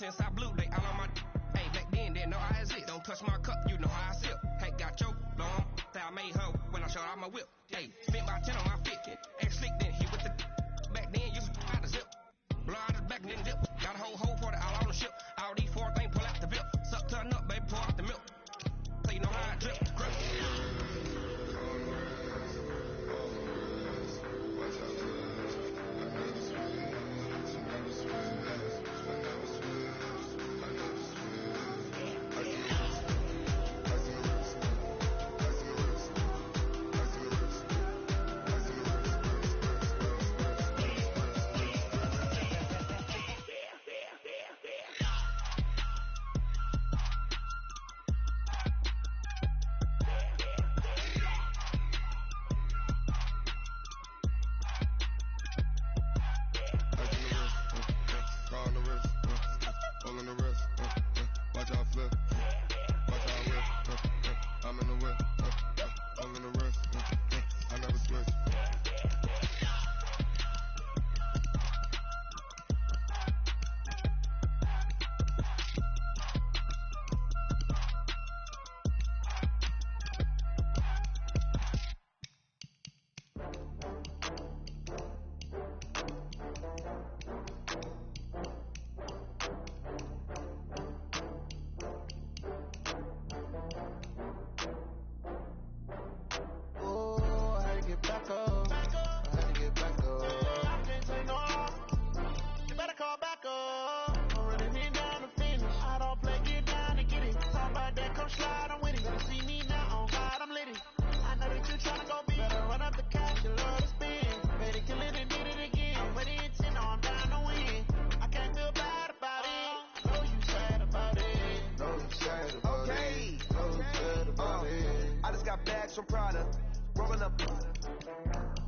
since I blew, they all on my. Hey, back then, didn't know I exist. Don't touch my cup, you know how I sip. Hey, got your long, that I made her when I showed out my whip. Hey, spent about 10 on my fit. Ex slick, then hit with the. Back then, used to out the zip. Blow out his back and then dip. Got a whole for the all on the ship. All these four things pull out the VIP. Suck, turn up, baby, pour out the milk. So you know how I drip. Grip. From Prada, rolling up.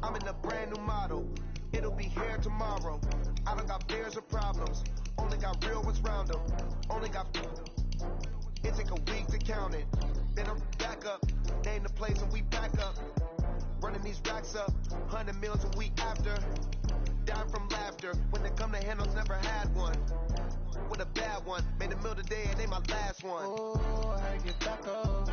I'm in a brand new model. It'll be here tomorrow. I don't got fears or problems. Only got real ones round them. Only got. It take a week to count it. Then I'm back up. Name the place and we back up. Running these racks up. 100 meals a week after. Down from laughter. When they come to handles, never had one. With a bad one. Made a meal today and ain't my last one. Oh, I had to get back up.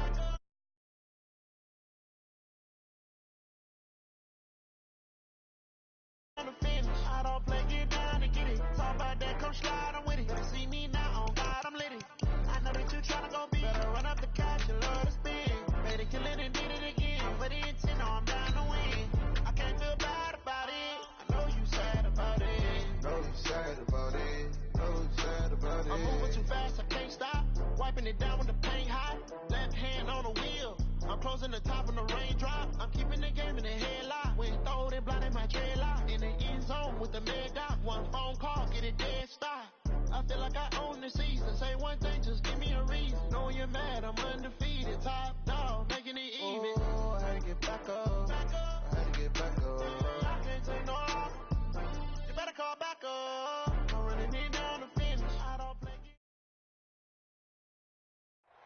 I don't play, get down and get it. Talk about that, come slide, I'm with it. You see me now, on God, I'm lit it. I know that you tryna go be. Better run up the cash, you love to spin. Made it, kill it, and did it again. But the intent, no, I'm down to win. I can't feel bad about it. I know you sad about it. Know you sad about it. Know you sad about it. I'm moving too fast, I can't stop. Wiping it down with the paint hot. Left hand on the wheel. I'm closing the top when the raindrop. I'm keeping the game in the headlock. When throw it blind in my dreadlock. In the end zone with the mad dot. One phone call, get it dead stop. I feel like I own the season. Say one thing, just give me a reason. Knowing you're mad, I'm undefeated. Top dog, making it even. Oh, I had to get back up. I had to get back up. I can't take no. You better call back up. I'm running it down to finish. I don't play.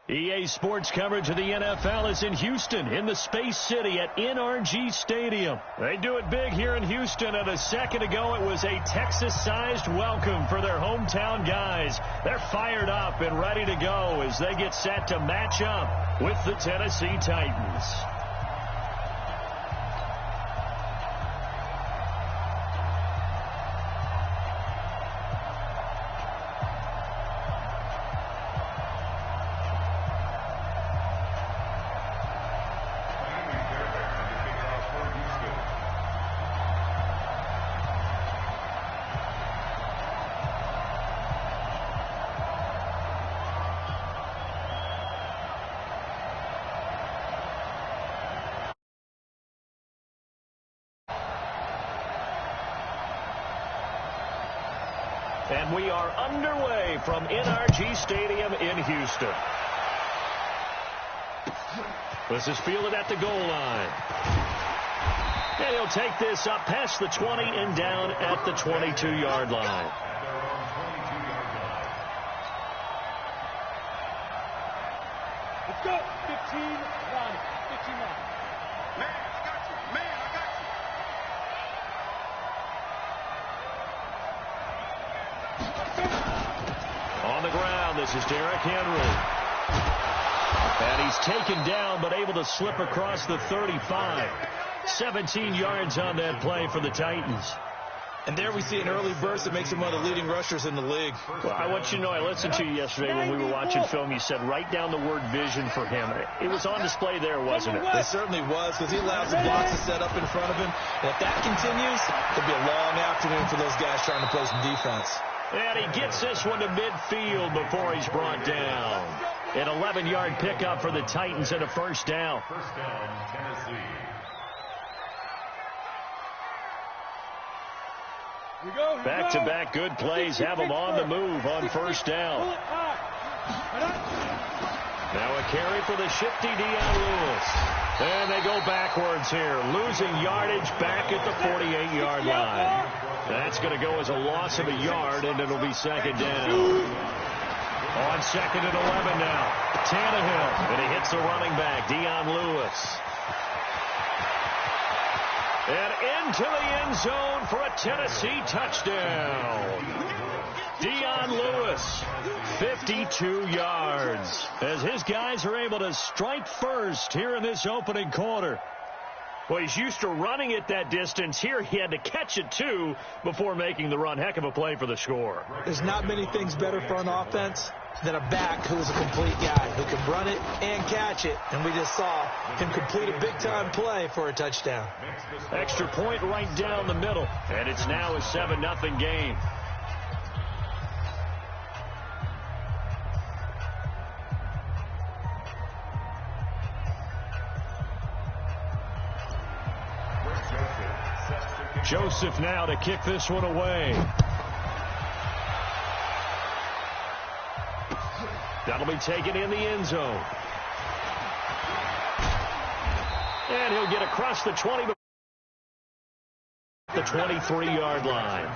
EA Sports coverage of the NFL is in Houston, in the Space City at NRG Stadium. They do it big here in Houston, and a second ago it was a Texas-sized welcome for their hometown guys. They're fired up and ready to go as they get set to match up with the Tennessee Titans. And we are underway from NRG Stadium in Houston. This is fielded at the goal line. And he'll take this up past the 20 and down at the 22-yard line. Let's go. 15-9. 15-9. Man, I got you. Man, I got you. down. This is Derrick Henry. And he's taken down, but able to slip across the 35. 17 yards on that play for the Titans. And there we see an early burst that makes him one of the leading rushers in the league. Well, I want you to know, I listened to you yesterday when we were watching film. You said write down the word vision for him. It was on display there, wasn't it? It certainly was, because he allows the blocks to set up in front of him. And if that continues, it'll be a long afternoon for those guys trying to play some defense. And he gets this one to midfield before he's brought down. An 11-yard pickup for the Titans and a first down. First down, Tennessee. Back-to-back good plays have them on the move on first down. Now a carry for the shifty Dion Lewis. And they go backwards here, losing yardage back at the 48-yard line. That's going to go as a loss of a yard, and it'll be second down. On second and 11 now. Tannehill, and he hits the running back, Dion Lewis. And into the end zone for a Tennessee touchdown. Dion Lewis, 52 yards, as his guys are able to strike first here in this opening quarter. Well, he's used to running it that distance. Here he had to catch it, too, before making the run. Heck of a play for the score. There's not many things better for an offense than a back who is a complete guy who can run it and catch it. And we just saw him complete a big-time play for a touchdown. Extra point right down the middle. And it's now a 7-0 game. Joseph now to kick this one away. That'll be taken in the end zone. And he'll get across the 20, the 23-yard line.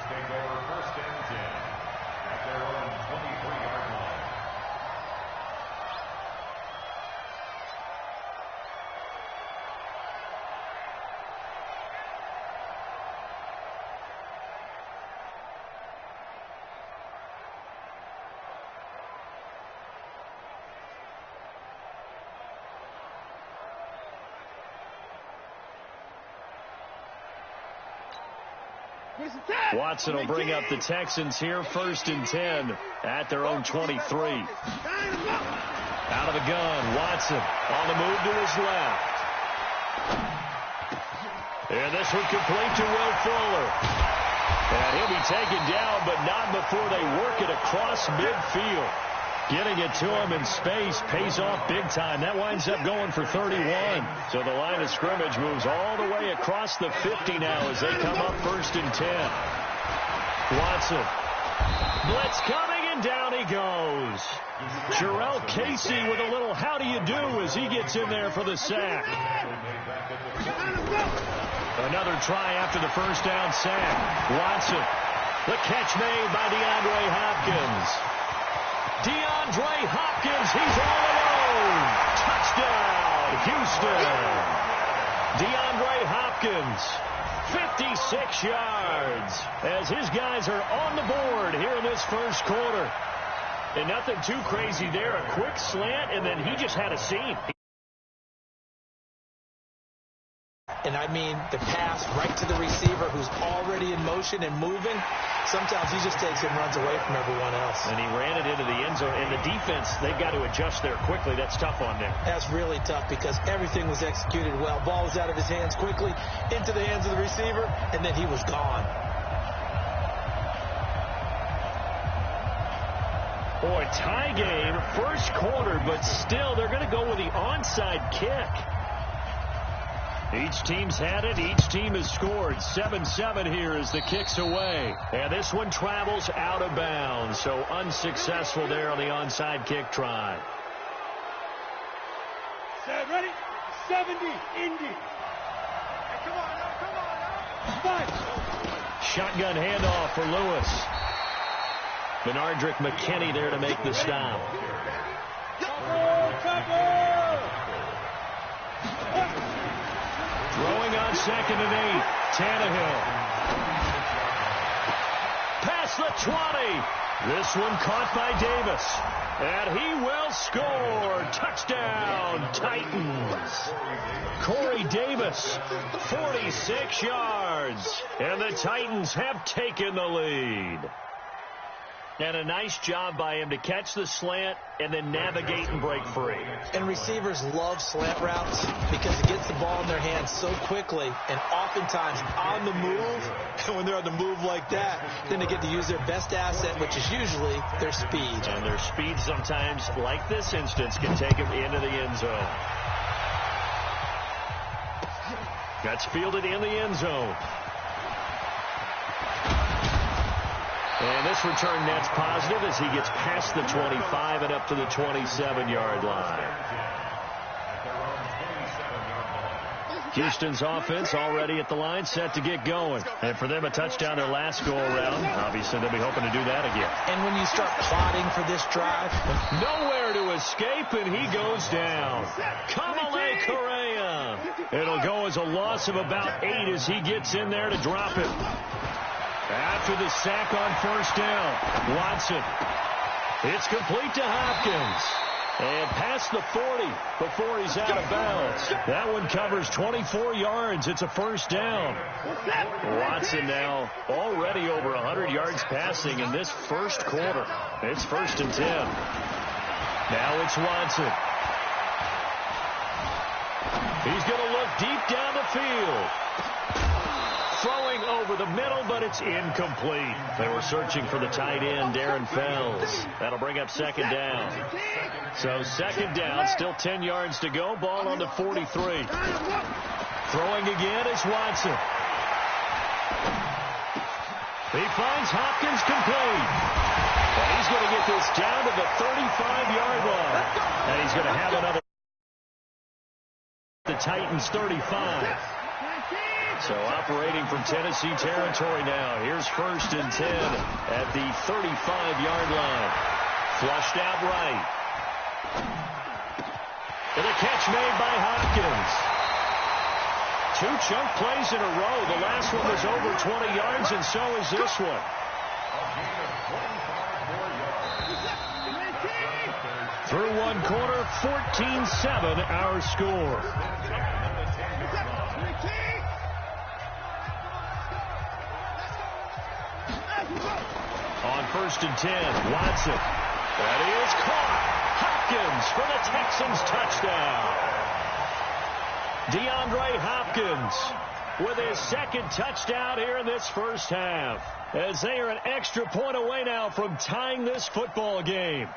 Watson will bring up the Texans here, 1st and 10 at their own 23. Out of the gun, Watson on the move to his left. And this one complete to Will Fuller. And he'll be taken down, but not before they work it across midfield. Getting it to him in space pays off big time. That winds up going for 31. So the line of scrimmage moves all the way across the 50 now as they come up 1st and 10. Watson. Blitz coming, and down he goes. Jarrell Casey with a little how do you do as he gets in there for the sack. Another try after the first down sack. Watson. The catch made by DeAndre Hopkins. DeAndre Hopkins, he's all alone. Touchdown, Houston. DeAndre Hopkins, 56 yards, as his guys are on the board here in this first quarter. And nothing too crazy there. A quick slant, and then he just had a seam. And I mean the pass right to the receiver who's already in motion and moving. Sometimes he just takes and runs away from everyone else. And he ran it into the end zone. And the defense, they've got to adjust there quickly. That's tough on them. That's really tough because everything was executed well. Ball was out of his hands quickly, into the hands of the receiver, and then he was gone. Boy, tie game, first quarter, but still they're going to go with the onside kick. Each team's had it. Each team has scored. 7-7 here as the kick's away. And this one travels out of bounds. So unsuccessful there on the onside kick try. Set, ready? 70, Indy. Hey, come on now. Shotgun handoff for Lewis. Benardrick McKinney there to make the stop. Throwing on 2nd and 8. Tannehill. Past the 20. This one caught by Davis. And he will score. Touchdown, Titans. Corey Davis, 46 yards. And the Titans have taken the lead. And a nice job by him to catch the slant and then navigate and break free. And receivers love slant routes because it gets the ball in their hands so quickly and oftentimes on the move. And when they're on the move like that, then they get to use their best asset, which is usually their speed. And their speed sometimes, like this instance, can take them into the end zone. That's fielded in the end zone. And this return net's positive as he gets past the 25 and up to the 27-yard line. Houston's offense already at the line, set to get going. And for them, a touchdown their last go-around. Obviously, they'll be hoping to do that again. And when you start plotting for this drive, nowhere to escape, and he goes down. Kamale Correa. It'll go as a loss of about 8 as he gets in there to drop it. After the sack on first down, Watson. It's complete to Hopkins. And past the 40 before he's out of bounds. That one covers 24 yards. It's a first down. Watson now already over 100 yards passing in this first quarter. It's 1st and 10. Now it's Watson. He's going to look deep down the field. Throwing over the middle, but it's incomplete. They were searching for the tight end, Darren Fells. That'll bring up 2nd down. So 2nd down, still 10 yards to go. Ball on the 43. Throwing again is Watson. He finds Hopkins complete. And he's going to get this down to the 35-yard line. And he's going to have another. The Titans 35. So operating from Tennessee territory now. Here's 1st and 10 at the 35-yard line. Flushed out right. And a catch made by Hopkins. 2 chunk plays in a row. The last one was over 20 yards, and so is this one. Through one quarter, 14-7 our score. On 1st and 10, Watson. That is caught. Hopkins for the Texans touchdown. DeAndre Hopkins with his 2nd touchdown here in this first half. As they are an extra point away now from tying this football game.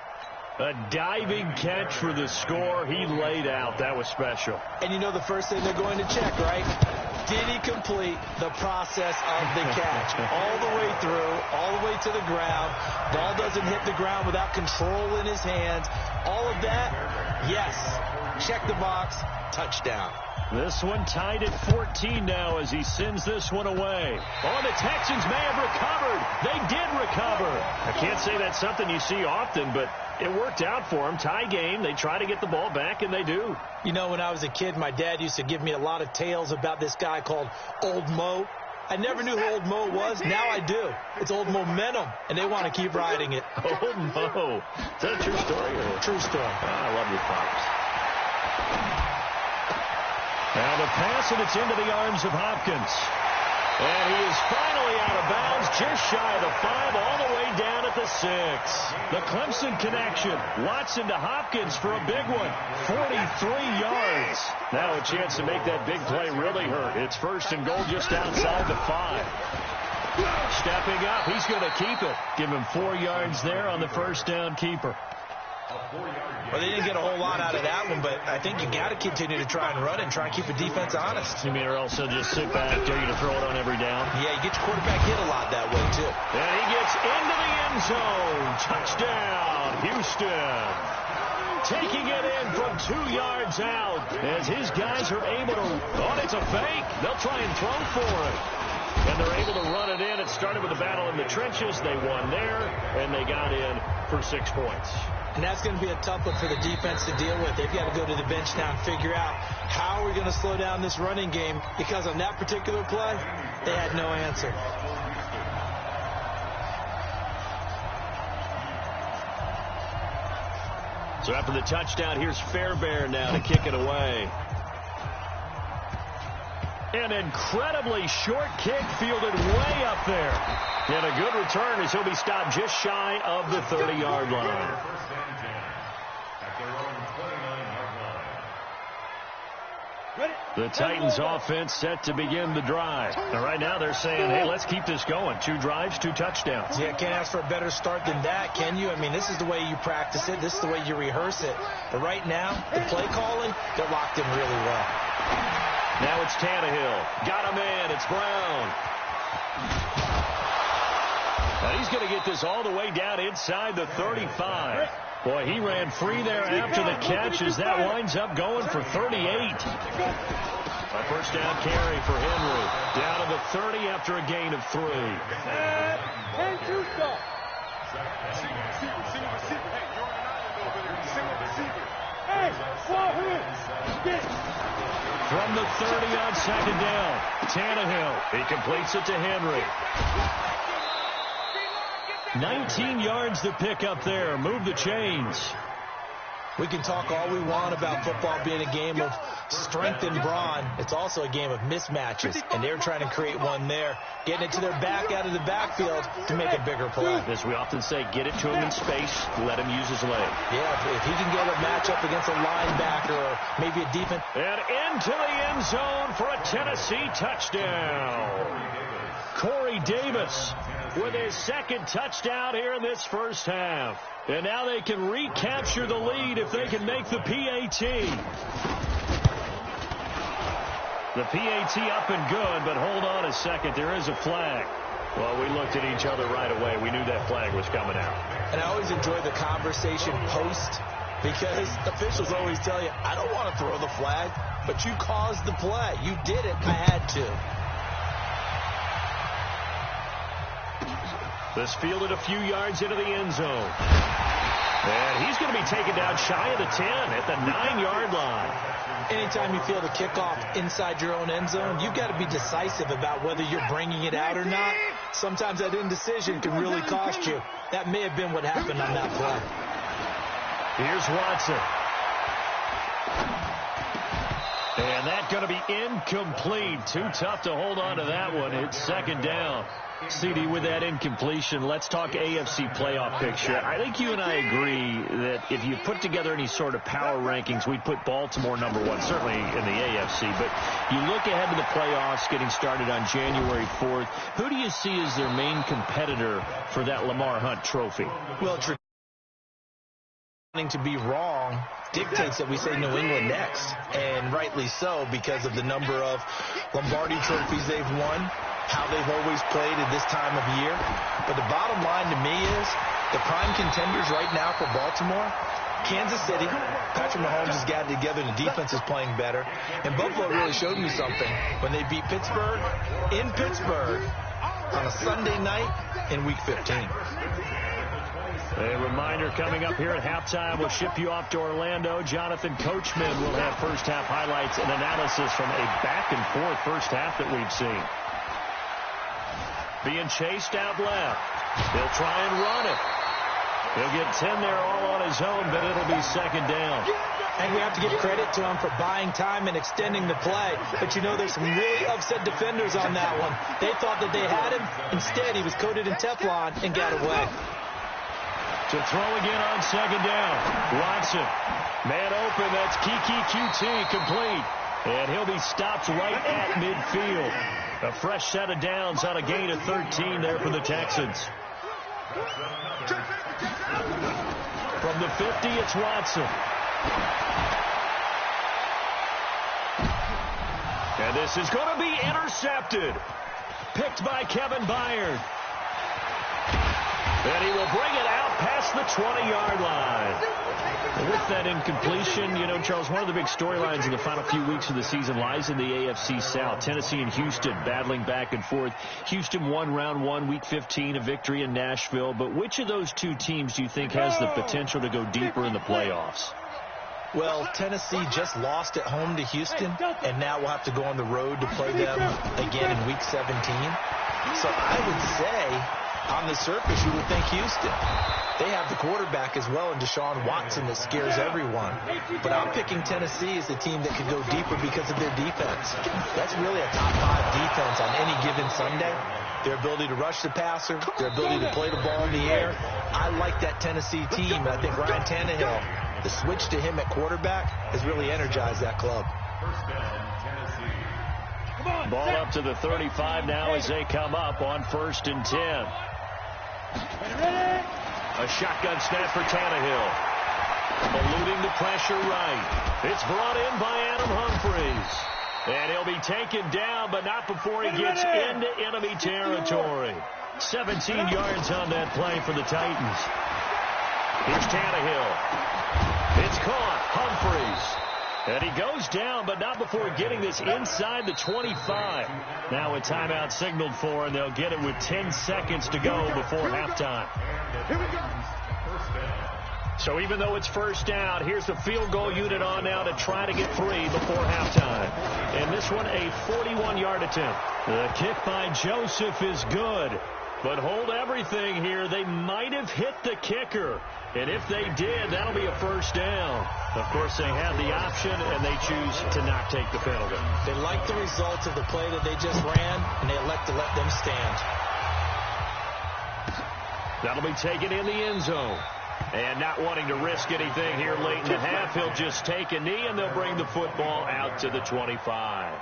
A diving catch for the score. He laid out. That was special. And you know the first thing they're going to check, right? Did he complete the process of the catch? All the way through, all the way to the ground. Ball doesn't hit the ground without control in his hands. All of that, yes. Check the box, touchdown. This one tied at 14 now as he sends this one away. Oh, the Texans may have recovered. They did recover. I can't say that's something you see often, but it worked out for them. Tie game. They try to get the ball back, and they do. You know, when I was a kid, my dad used to give me a lot of tales about this guy called Old Mo. I never knew who Old Mo was. Now I do. It's Old Momentum, and they want to keep riding it. Old Mo. Is that a true story? Or? True story. I love your pops. Now the pass, and it's into the arms of Hopkins. And he is finally out of bounds, just shy of the 5, all the way down at the 6. The Clemson connection. Watson to Hopkins for a big one. 43 yards. Now a chance to make that big play really hurt. It's 1st and goal just outside the 5. Stepping up, he's going to keep it. Give him 4 yards there on the first down keeper. Well, they didn't get a whole lot out of that one, but I think you got to continue to try and run and try and keep the defense honest. You mean or else they'll just sit back, dare you to throw it on every down? Yeah, you get your quarterback hit a lot that way, too. And he gets into the end zone. Touchdown, Houston. Taking it in from 2 yards out as his guys are able to, it's a fake. They'll try and throw for it. And they're able to run it in. It started with a battle in the trenches. They won there, and they got in for 6 points. And that's going to be a tough one for the defense to deal with. They've got to go to the bench now and figure out how are we going to slow down this running game, because on that particular play, they had no answer. So after the touchdown, here's Fairbairn now to kick it away. An incredibly short kick fielded way up there. And a good return as he'll be stopped just shy of the 30-yard line. The Titans offense set to begin the drive. And right now they're saying, hey, let's keep this going. 2 drives, 2 touchdowns. Yeah, can't ask for a better start than that, can you? I mean, this is the way you practice it. This is the way you rehearse it. But right now, the play calling, they're locked in really well. Now it's Tannehill. Got a man. It's Brown. Now he's going to get this all the way down inside the 35. Boy, he ran free there after the catch as that winds up going for 38. A first down carry for Henry. Down to the 30 after a gain of 3. From the 30 on second down, Tannehill. He completes it to Henry. 19 yards to pick up there. Move the chains. We can talk all we want about football being a game of strength and brawn. It's also a game of mismatches, and they're trying to create one there, getting it to their back out of the backfield to make a bigger play. As we often say, get it to him in space, let him use his leg. Yeah, if he can get a matchup against a linebacker or maybe a defense. And into the end zone for a Tennessee touchdown. Corey Davis with his second touchdown here in this first half. And now they can recapture the lead if they can make the PAT. The PAT up and good, but hold on a second. There is a flag. Well, we looked at each other right away. We knew that flag was coming out. And I always enjoy the conversation post because officials always tell you, I don't want to throw the flag, but you caused the play. You did it. I had to. This fielded a few yards into the end zone. And he's going to be taken down shy of the 10 at the 9-yard line. Anytime you feel the kickoff inside your own end zone, you've got to be decisive about whether you're bringing it out or not. Sometimes that indecision can really cost you. That may have been what happened on that play. Here's Watson. And that's going to be incomplete. Too tough to hold on to that one. It's second down. CD, with that incompletion, let's talk AFC playoff picture. I think you and I agree that if you put together any sort of power rankings, we'd put Baltimore number 1, certainly in the AFC. But you look ahead to the playoffs getting started on January 4th. Who do you see as their main competitor for that Lamar Hunt trophy? Well, to be wrong dictates that we say New England next, and rightly so because of the number of Lombardi trophies they've won, how they've always played at this time of year. But the bottom line to me is the prime contenders right now for Baltimore, Kansas City. Patrick Mahomes has got it together, and the defense is playing better. And Buffalo really showed me something when they beat Pittsburgh in Pittsburgh on a Sunday night in Week 15. A reminder coming up here at halftime. We'll ship you off to Orlando. Jonathan Coachman will have first-half highlights and analysis from a back-and-forth first half that we've seen. Being chased out left. He'll try and run it. He'll get 10 there all on his own, but it'll be second down. And we have to give credit to him for buying time and extending the play. But, you know, there's some really upset defenders on that one. They thought that they had him. Instead, he was coated in Teflon and got away. To throw again on second down. Watson. Man open. That's Kiki QT complete. And he'll be stopped right at midfield. A fresh set of downs on a gain of 13 there for the Texans. From the 50, it's Watson. And this is going to be intercepted. Picked by Kevin Byard. And he will bring it out past the 20-yard line. And with that incompletion, you know, Charles, one of the big storylines in the final few weeks of the season lies in the AFC South. Tennessee and Houston battling back and forth. Houston won round 1, week 15, a victory in Nashville. But which of those two teams do you think has the potential to go deeper in the playoffs? Well, Tennessee just lost at home to Houston, and now we'll have to go on the road to play them again in week 17. So I would say On the surface, you would think Houston. They have the quarterback as well in Deshaun Watson that scares everyone. But I'm picking Tennessee as the team that could go deeper because of their defense. That's really a top 5 defense on any given Sunday. Their ability to rush the passer, their ability to play the ball in the air. I like that Tennessee team. I think Ryan Tannehill, the switch to him at quarterback, has really energized that club. Ball up to the 35 now as they come up on 1st and 10. A shotgun snap for Tannehill. Eluding the pressure right. It's brought in by Adam Humphries. And he'll be taken down, but not before he gets into enemy territory. 17 yards on that play for the Titans. Here's Tannehill. It's caught. Humphries. And he goes down, but not before getting this inside the 25. Now a timeout signaled for, and they'll get it with 10 seconds to go before halftime. So even though it's first down, here's the field goal unit on now to try to get 3 before halftime. And this one, a 41-yard attempt. The kick by Joseph is good. But hold everything here. They might have hit the kicker. And if they did, that'll be a first down. Of course, they have the option, and they choose to not take the penalty. They like the results of the play that they just ran, and they elect to let them stand. That'll be taken in the end zone. And not wanting to risk anything here late in the half, he'll just take a knee, and they'll bring the football out to the 25.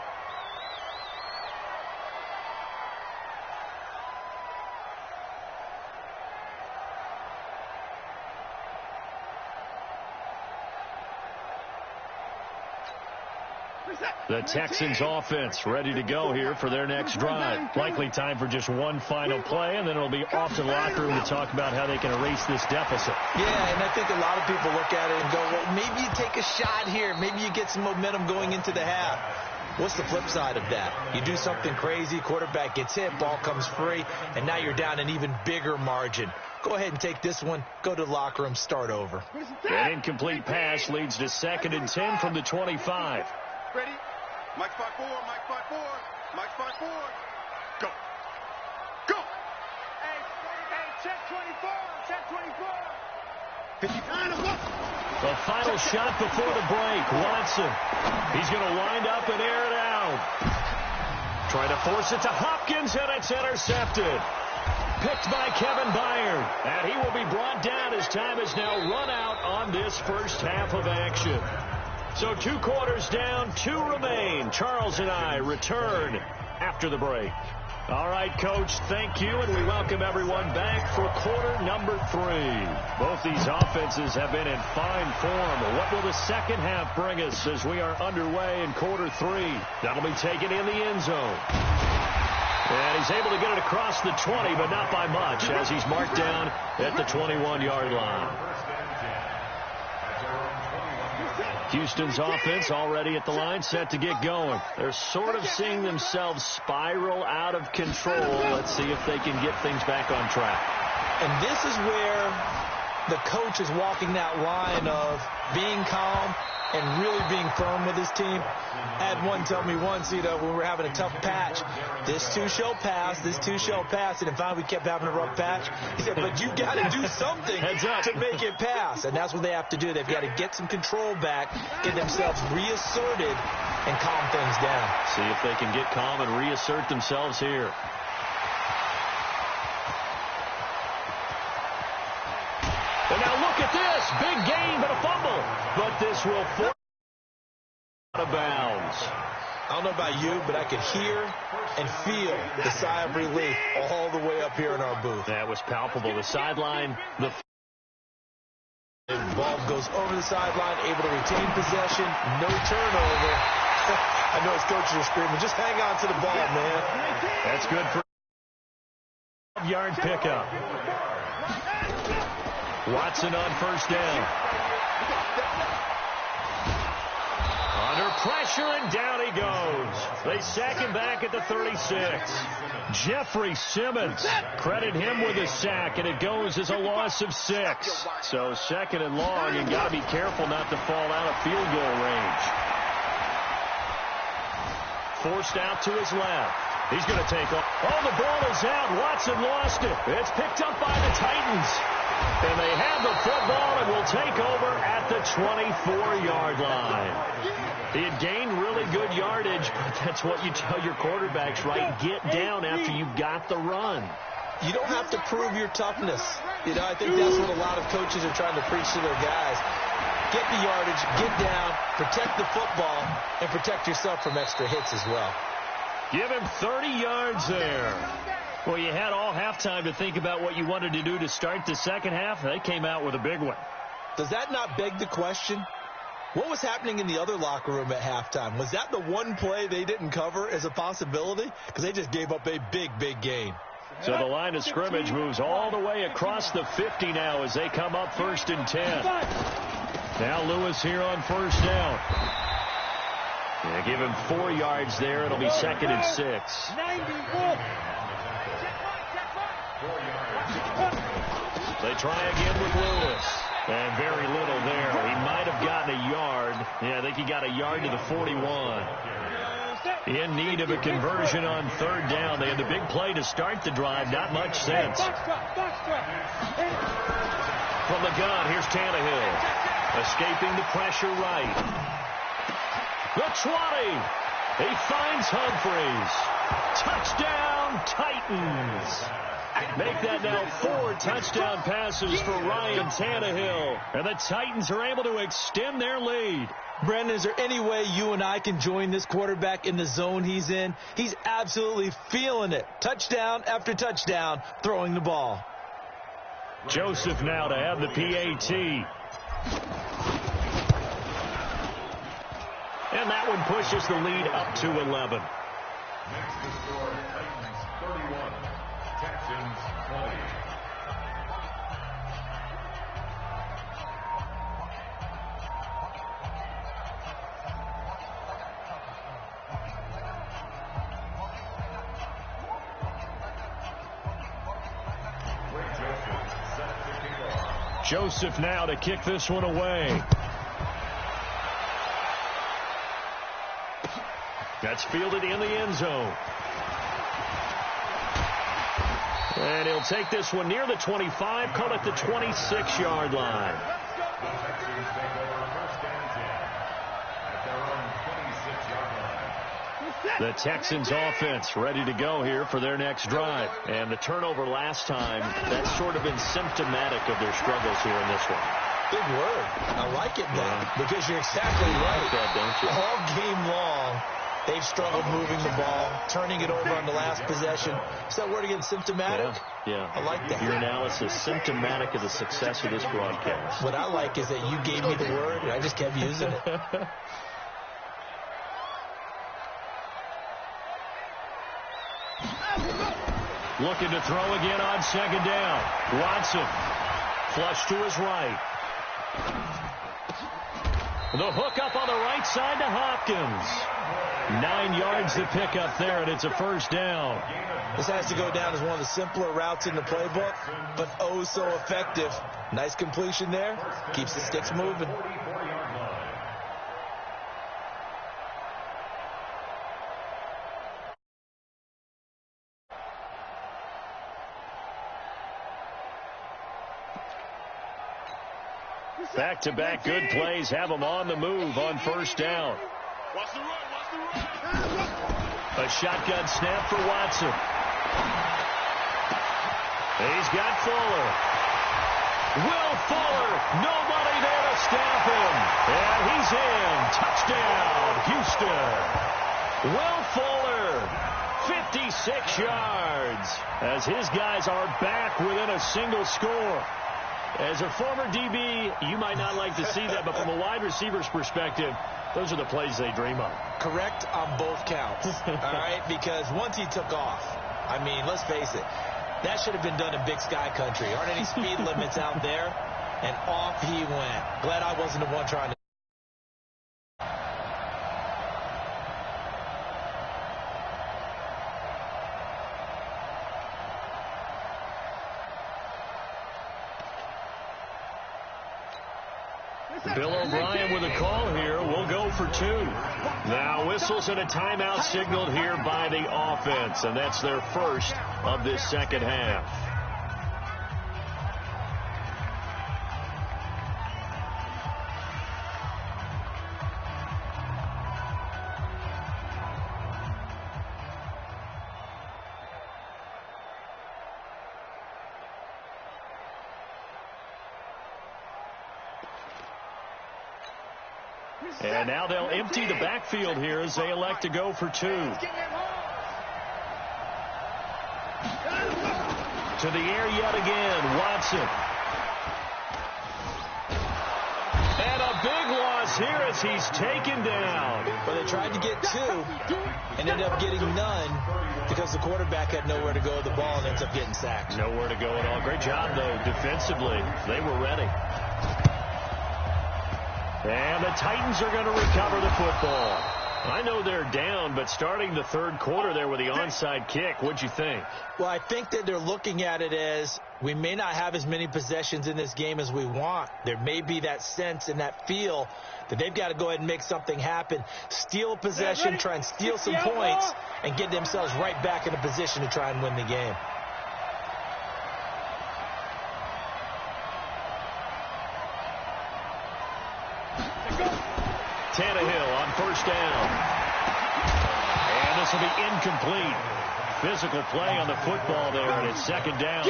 The Texans offense ready to go here for their next drive. Likely time for just one final play, and then it'll be off to the locker room to talk about how they can erase this deficit. Yeah, and I think a lot of people look at it and go, well, maybe you take a shot here. Maybe you get some momentum going into the half. What's the flip side of that? You do something crazy, quarterback gets hit, ball comes free, and now you're down an even bigger margin. Go ahead and take this one, go to the locker room, start over. An incomplete pass leads to 2nd and 10 from the 25. Ready? Mike spot 4, Mike spot 4, Mike spot 4. Go. Go. Hey, check 24, check 24. 59 of what? The final shot before the break. Watson. He's going to wind up and air it out. Trying to force it to Hopkins, and it's intercepted. Picked by Kevin Byard. And he will be brought down as time is now run out on this first half of action. So 2 quarters down, 2 remain. Charles and I return after the break. All right, Coach, thank you, and we welcome everyone back for quarter number 3. Both these offenses have been in fine form. What will the second half bring us as we are underway in quarter 3? That'll be taken in the end zone. And he's able to get it across the 20, but not by much, as he's marked down at the 21-yard line. Houston's offense already at the line, set to get going. They're sort of seeing themselves spiral out of control. Let's see if they can get things back on track. And this is where the coach is walking that line of being calm and really being firm with his team. I had one tell me once, when we were having a tough patch, this too shall pass, this too shall pass. And finally we kept having a rough patch. He said, but you got to do something to make it pass. And that's what they have to do. They've got to get some control back, get themselves reasserted, and calm things down. See if they can get calm and reassert themselves here. And now look at this. Big gain, but a fumble. But this will force out of bounds. I don't know about you, but I could hear and feel the sigh of relief all the way up here in our booth. That was palpable. The sideline, the ball goes over the sideline, able to retain possession, no turnover. I know his coaches are screaming, just hang on to the ball, man. That's good for a yard pickup. Watson on first down. Under pressure, and down he goes. They sack him back at the 36. Jeffrey Simmons, credit him with a sack, and it goes as a loss of 6. So 2nd and long, you got to be careful not to fall out of field goal range. Forced out to his left. He's going to take off. Oh, the ball is out. Watson lost it. It's picked up by the Titans. And they have the football and will take over at the 24-yard line. He had gained really good yardage, but that's what you tell your quarterbacks, right? Get down after you've got the run. You don't have to prove your toughness. You know, I think that's what a lot of coaches are trying to preach to their guys. Get the yardage, get down, protect the football, and protect yourself from extra hits as well. Give him 30 yards there. Well, you had all halftime to think about what you wanted to do to start the second half. They came out with a big one. Does that not beg the question? What was happening in the other locker room at halftime? Was that the one play they didn't cover as a possibility? Because they just gave up a big, big gain. So the line of scrimmage moves all the way across the 50 now as they come up 1st and 10. Now Lewis here on 1st down. Yeah, give him 4 yards there. It'll be 2nd and 6. They try again with Lewis. And very little there. He might have gotten a yard. Yeah, I think he got a yard to the 41. In need of a conversion on 3rd down. They had the big play to start the drive. Not much sense. From the gun, here's Tannehill. Escaping the pressure right. The 20. He finds Humphreys. Touchdown, Titans. Make that now 4 touchdown passes for Ryan Tannehill. And the Titans are able to extend their lead. Brandon, is there any way you and I can join this quarterback in the zone he's in? He's absolutely feeling it. Touchdown after touchdown, throwing the ball. Joseph now to have the PAT. And that one pushes the lead up to 11. Next to score, Titans 31, Texans 20. Joseph now to kick this one away. That's fielded in the end zone. And he'll take this one near the 25, call it the 26-yard line. The Texans offense ready to go here for their next drive. And the turnover last time, that's sort of been symptomatic of their struggles here in this one. Big word. I like it now because you're exactly right. That, don't you? All game long, they've struggled moving the ball, turning it over on the last possession. Is that word again, symptomatic? Yeah. I like that. Your analysis, symptomatic of the success of this broadcast. What I like is that you gave me the word, and I just kept using it. Looking to throw again on 2nd down. Watson, flush to his right. The hook up on the right side to Hopkins. 9 yards to pick up there, and it's a 1st down. This has to go down as one of the simpler routes in the playbook, but oh so effective. Nice completion there. Keeps the sticks moving. Back-to-back good plays have them on the move on 1st down. Watch the run, watch the run. A shotgun snap for Watson. He's got Fuller. Will Fuller, nobody there to stop him. And he's in. Touchdown, Houston. Will Fuller, 56 yards, as his guys are back within a single score. As a former DB, you might not like to see that, but from a wide receiver's perspective, those are the plays they dream of. Correct on both counts, all right? Because once he took off, I mean, let's face it, that should have been done in Big Sky country. Aren't any speed limits out there? And off he went. Glad I wasn't the one trying to. Bill O'Brien with a call here. We'll go for 2. Now whistles and a timeout signaled here by the offense, and that's their first of this second half. And now they'll empty the backfield here as they elect to go for 2. To the air yet again, Watson. And a big loss here as he's taken down. Well, they tried to get 2 and ended up getting none because the quarterback had nowhere to go with the ball and ends up getting sacked. Nowhere to go at all. Great job, though, defensively. They were ready. And the Titans are going to recover the football. I know they're down, but starting the third quarter there with the onside kick, what'd you think? Well, I think that they're looking at it as we may not have as many possessions in this game as we want. There may be that sense and that feel that they've got to go ahead and make something happen, steal a possession, try and steal some points, and get themselves right back in a position to try and win the game. Tannehill on first down. And this will be incomplete. Physical play on the football there, and it's second down.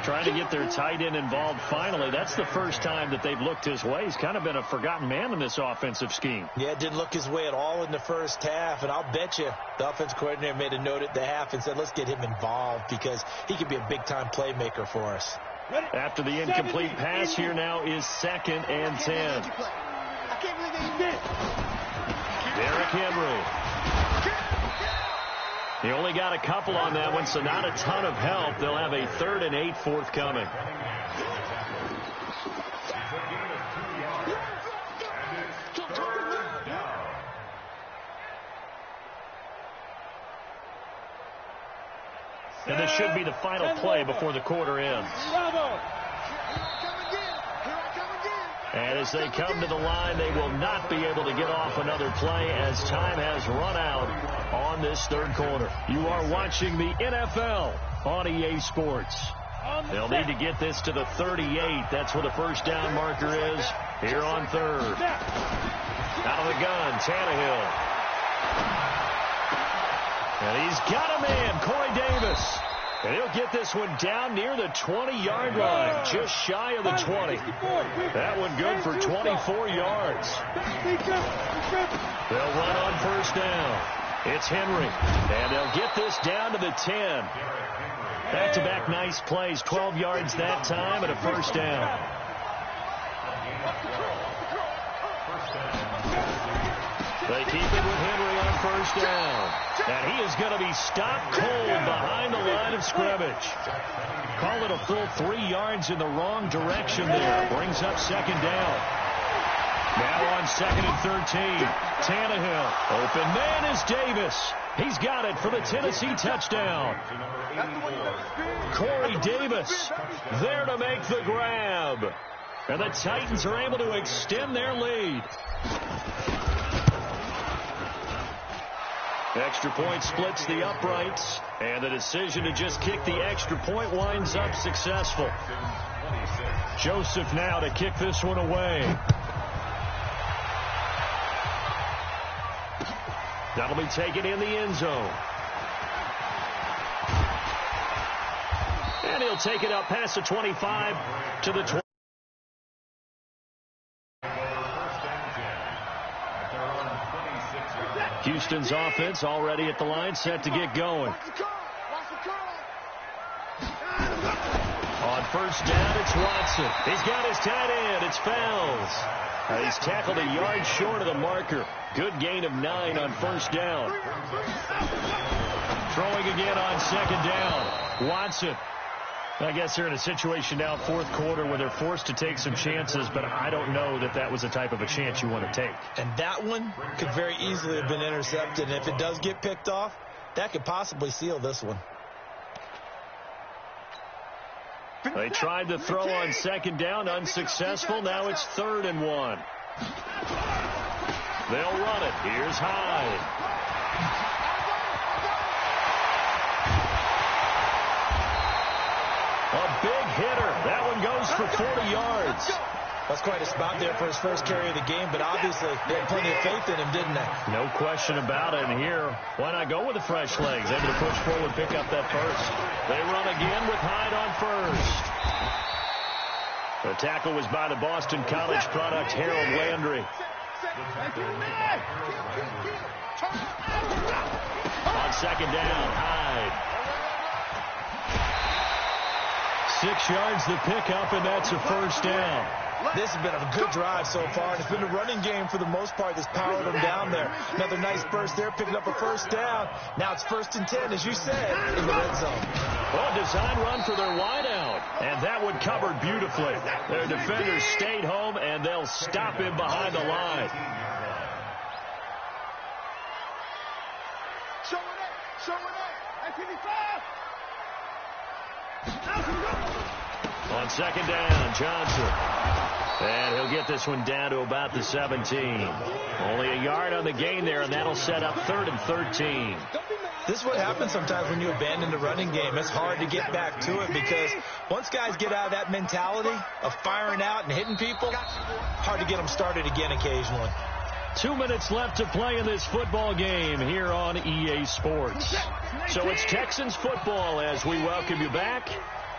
Trying to get their tight end involved finally. That's the first time that they've looked his way. He's kind of been a forgotten man in this offensive scheme. Yeah, it didn't look his way at all in the first half, and I'll bet you the offense coordinator made a note at the half and said, let's get him involved because he could be a big-time playmaker for us. After the incomplete pass, here now is 2nd and 10. Derrick Henry. He only got a couple on that one, so not a ton of help. They'll have a 3rd and 8 forthcoming. And this should be the final play before the quarter ends. And as they come to the line, they will not be able to get off another play as time has run out on this third quarter. You are watching the NFL on EA Sports. They'll need to get this to the 38. That's where the first down marker is here on 3rd. Out of the gun, Tannehill. And he's got a man, Corey Davis. And he'll get this one down near the 20-yard line, just shy of the 20. That one good for 24 yards. They'll run on first down. It's Henry. And they'll get this down to the 10. Back-to-back nice plays, 12 yards that time and a first down. They keep it with Henry on first down. And he is going to be stopped cold behind the line of scrimmage. Call it a full 3 yards in the wrong direction there. Brings up second down. Now on 2nd and 13. Tannehill. Open man is Davis. He's got it for the Tennessee touchdown. Corey Davis there to make the grab. And the Titans are able to extend their lead. Extra point splits the uprights, and the decision to just kick the extra point winds up successful. Joseph now to kick this one away. That'll be taken in the end zone. And he'll take it up past the 25 to the 20. Houston's offense already at the line, set to get going. On first down, it's Watson. He's got his tight end. It's Fells. He's tackled a yard short of the marker. Good gain of 9 on first down. Throwing again on second down. Watson. I guess they're in a situation now, fourth quarter, where they're forced to take some chances, but I don't know that that was the type of a chance you want to take. And that one could very easily have been intercepted. And if it does get picked off, that could possibly seal this one. They tried to throw on second down, unsuccessful. Now it's 3rd and 1. They'll run it. Here's Hyde. A big hitter. That one goes for 40 yards. That's quite a spot there for his first carry of the game, but obviously they had plenty of faith in him, didn't they? No question about it. And here, why not go with the fresh legs? Able to push forward, pick up that first. They run again with Hyde on first. The tackle was by the Boston College product, Harold Landry. On second down, Hyde. 6 yards the pickup, and that's a first down. This has been a good drive so far, and it's been a running game for the most part that's powered them down there. Another nice burst there, picking up a first down. Now it's 1st and 10, as you said, in the red zone. Well, design run for their wideout, and that one covered beautifully. Their defenders stayed home, and they'll stop him behind the line. On second down, Johnson. And he'll get this one down to about the 17. Only a yard on the gain there, and that'll set up 3rd and 13. This is what happens sometimes when you abandon the running game. It's hard to get back to it because once guys get out of that mentality of firing out and hitting people, hard to get them started again occasionally. 2 minutes left to play in this football game here on EA Sports. So it's Texans football as we welcome you back.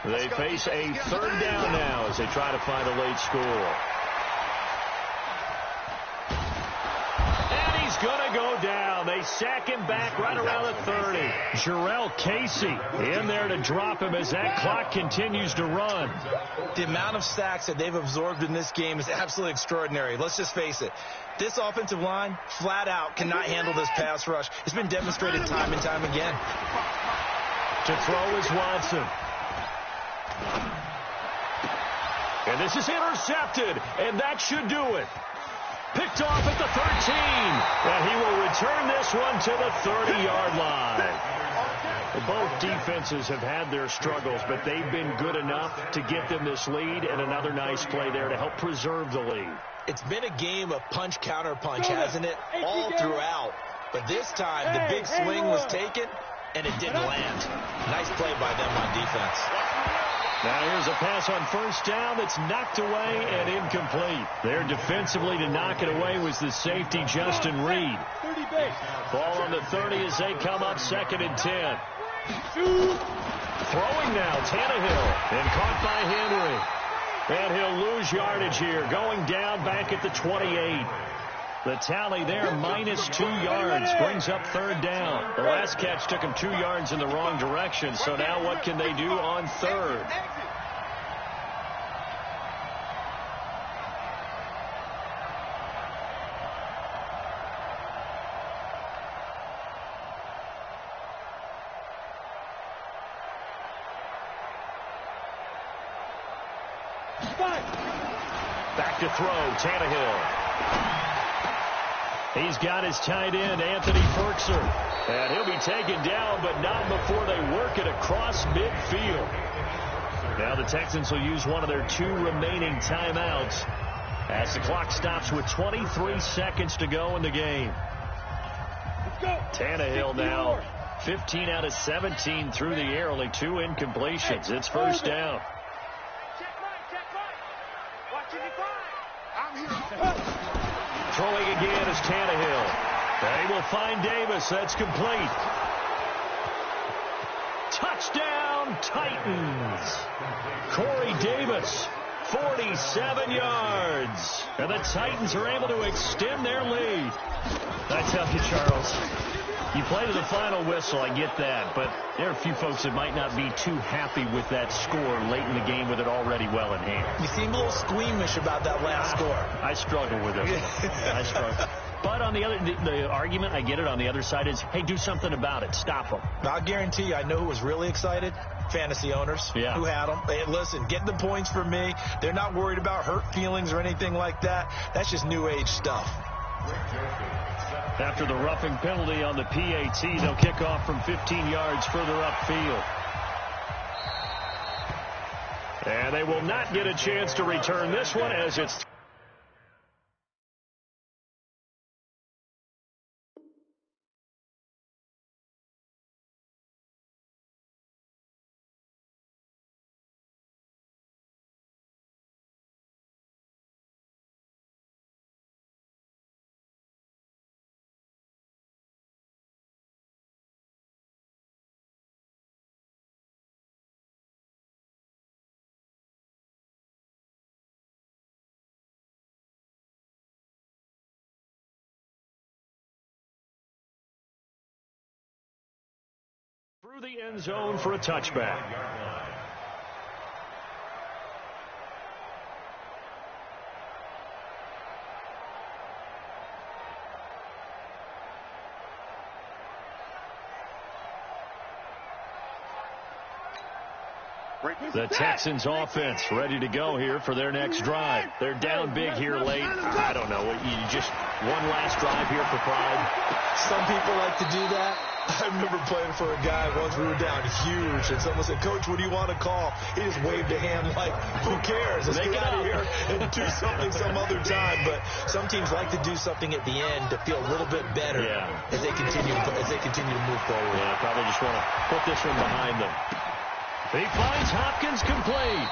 They face a 3rd down now as they try to find a late score. And he's going to go down. They sack him back right around the 30. Jarrell Casey in there to drop him as that clock continues to run. The amount of sacks that they've absorbed in this game is absolutely extraordinary. Let's just face it. This offensive line, flat out, cannot handle this pass rush. It's been demonstrated time and time again. To throw is Watson. And this is intercepted, and that should do it. Picked off at the 13, and he will return this one to the 30-yard line. Both defenses have had their struggles, but they've been good enough to get them this lead, and another nice play there to help preserve the lead. It's been a game of punch, counter punch, hasn't it? All throughout. But this time, the big swing was taken, and it didn't land. Nice play by them on defense. Now here's a pass on first down that's knocked away and incomplete. There defensively to knock it away was the safety, Justin Reed. Ball on the 30 as they come up 2nd and 10. Throwing now, Tannehill, and caught by Henry. And he'll lose yardage here, going down back at the 28. The tally there, minus 2 yards, brings up 3rd down. The last catch took him 2 yards in the wrong direction, so now what can they do on 3rd? Back to throw, Tannehill. He's got his tight end, Anthony Ferkser. And he'll be taken down, but not before they work it across midfield. Now the Texans will use one of their 2 remaining timeouts as the clock stops with 23 seconds to go in the game. Tannehill now 15 out of 17 through the air, only 2 incompletions. It's first down. Throwing again is Tannehill. They will find Davis. That's complete. Touchdown, Titans. Corey Davis, 47 yards. And the Titans are able to extend their lead. I tell you, Charles, you play to the final whistle, I get that, but there are a few folks that might not be too happy with that score late in the game with it already well in hand. You seem a little squeamish about that last score. I struggle with it. I struggle. But on the argument, I get it, on the other side is, hey, do something about it. Stop them. I'll guarantee you, I know who was really excited. Fantasy owners who had them. Hey, listen, get the points for me. They're not worried about hurt feelings or anything like that. That's just new age stuff. After the roughing penalty on the PAT, they'll kick off from 15 yards further upfield. And they will not get a chance to return this one as it's... through the end zone for a touchback. The Texans offense ready to go here for their next drive. They're down big here late. I don't know. You just one last drive here for pride. Some people like to do that. I remember playing for a guy once. We were down huge, and someone said, "Coach, what do you want to call?" He just waved a hand like, "Who cares? Let's get out of here and do something some other time." But some teams like to do something at the end to feel a little bit better as they continue to move forward. Yeah, probably just want to put this one behind them. He finds Hopkins complete.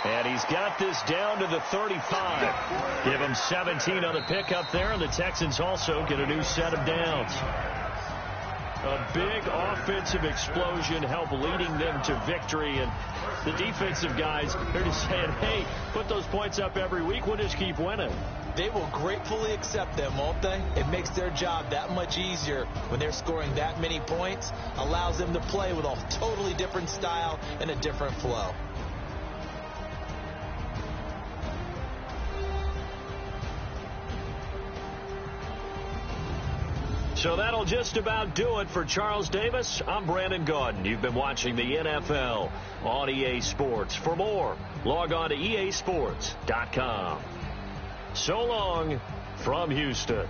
And he's got this down to the 35. Give him 17 on the pickup there, and the Texans also get a new set of downs. A big offensive explosion helped leading them to victory, and the defensive guys, they're just saying, hey, put those points up every week, we'll just keep winning. They will gratefully accept them, won't they? It makes their job that much easier when they're scoring that many points, allows them to play with a totally different style and a different flow. So that'll just about do it for Charles Davis. I'm Brandon Gaudin. You've been watching the NFL on EA Sports. For more, log on to easports.com. So long from Houston.